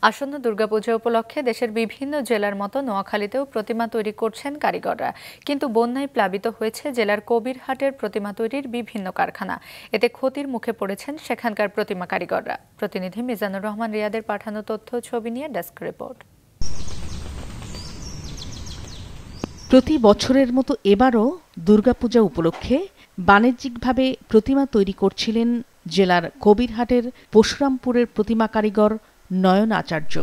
আসন্ন দুর্গাপূজা উপলক্ষে দেশের বিভিন্ন জেলার মতো নোয়াখালীতেও প্রতিমা তৈরি করছেন কারিগররা, কিন্তু বন্যায় প্লাবিত হয়েছে জেলার কবিরহাটের প্রতিমা তৈরির বিভিন্ন কারখানা। এতে ক্ষতির মুখে পড়েছেন সেখানকার প্রতিমা কারিগররা। প্রতিনিধি মিজানুর রহমান রিয়াদের পাঠানো তথ্য ছবি নিয়ে ডেস্ক রিপোর্ট। প্রতি বছরের মতো এবারও দুর্গাপূজা উপলক্ষে বাণিজ্যিকভাবে প্রতিমা তৈরি করছিলেন জেলার কবিরহাটের পরশুরামপুরের প্রতিমা কারিগর নয়ন আচার্য।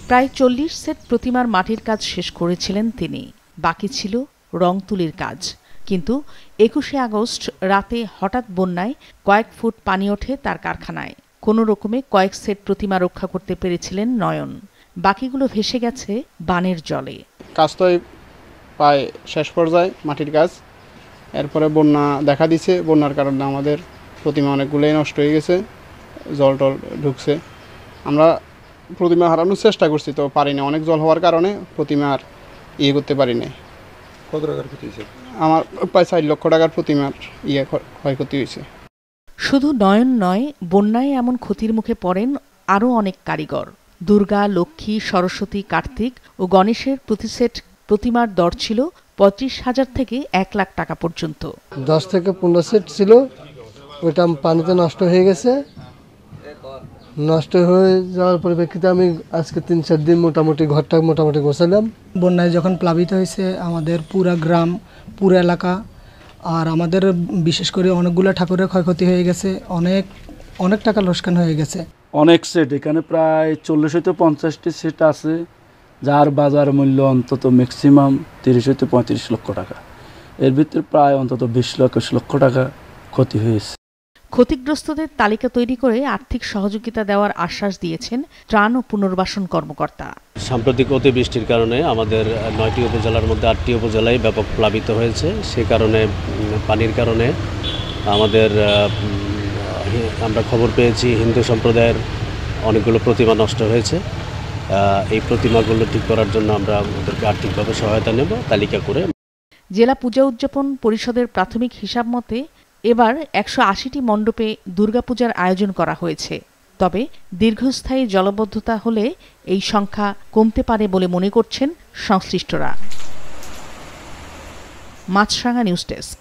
প্রায় 40 সেট প্রতিমার মাটির কাজ শেষ করেছিলেন তিনি। বাকি ছিল রং তুলির কাজ। কিন্তু 21শে আগস্ট রাতে হঠাৎ বন্যায় কয়েক ফুট পানি ওঠে তার কারখানায়। কোনো রকমে কয়েক সেট প্রতিমা রক্ষা করতে পেরেছিলেন নয়ন। বাকিগুলো ভেসে গেছে বানের জলে। কাজ তো প্রায় শেষ পর্যায়ে মাটির কাজ। এরপরে বন্যা দেখা দিছে। বন্যার কারণে আমাদের প্রতিমা অনেকগুলোই নষ্ট হয়ে গেছে, জল টল ঢুকছে। আমরা প্রতিমা হারানোর চেষ্টা করছি, তো পারি না। অনেক জল হওয়ার কারণে প্রতিমা আর করতে পারি না। কত টাকার ক্ষতি হয়েছে? আমার প্রায় 4 লক্ষ টাকার প্রতিমার ক্ষয়ক্ষতি হয়েছে। শুধু নয়ন নয়, বন্যায় এমন ক্ষতির মুখে পড়েন আরও অনেক কারিগর। দুর্গা, লক্ষ্মী, সরস্বতী, কার্তিক ও গণেশের প্রতি সেট প্রতিমার দর ছিল 35,000 থেকে 1 লাখ টাকা পর্যন্ত। 10 থেকে 15 সেট ছিল, ওইটা পানিতে নষ্ট হয়ে গেছে। নষ্ট হয়ে যাওয়ার পরিপ্রেক্ষিতে আমি আজকে 3-4 দিন মোটামুটি ঘরটা গোছালাম। বন্যায় যখন প্লাবিত হয়েছে আমাদের পুরা গ্রাম, পুরো এলাকা, আর আমাদের বিশেষ করে অনেকগুলো ঠাকুরের ক্ষয়ক্ষতি হয়ে গেছে, অনেক টাকা লোকসান হয়ে গেছে। অনেক সেট, এখানে প্রায় 40 থেকে 50টি সেট আছে, যার বাজার মূল্য অন্তত ম্যাক্সিমাম 30 থেকে 35 লক্ষ টাকা। এর ভিতরে প্রায় অন্তত 20 লক্ষ টাকা ক্ষতি হয়েছে। ক্ষতিগ্রস্তদের তালিকা তৈরি করে আর্থিক সহযোগিতা দেওয়ার আশ্বাস দিয়েছেন ত্রাণ ও পুনর্বাসন কর্মকর্তা। সাম্প্রতিক অতিবৃষ্টির কারণে আমাদের 9টি উপজেলার মধ্যে 8টি উপজেলায় ব্যাপক প্লাবিত হয়েছে। সে কারণে পানির কারণে আমরা খবর পেয়েছি হিন্দু সম্প্রদায়ের অনেকগুলো প্রতিমা নষ্ট হয়েছে। এই প্রতিমাগুলো ঠিক করার জন্য আমরা ওদেরকে আর্থিকভাবে সহায়তা নেব তালিকা করে। জেলা পূজা উদযাপন পরিষদের প্রাথমিক হিসাব মতে এবার 180টি মণ্ডপে দুর্গাপূজার আয়োজন করা হয়েছে। তবে দীর্ঘস্থায়ী জলাবদ্ধতা হলে এই সংখ্যা কমতে পারে বলে মনে করছেন সংশ্লিষ্টরা। মাছরাঙা নিউজ ডেস্ক।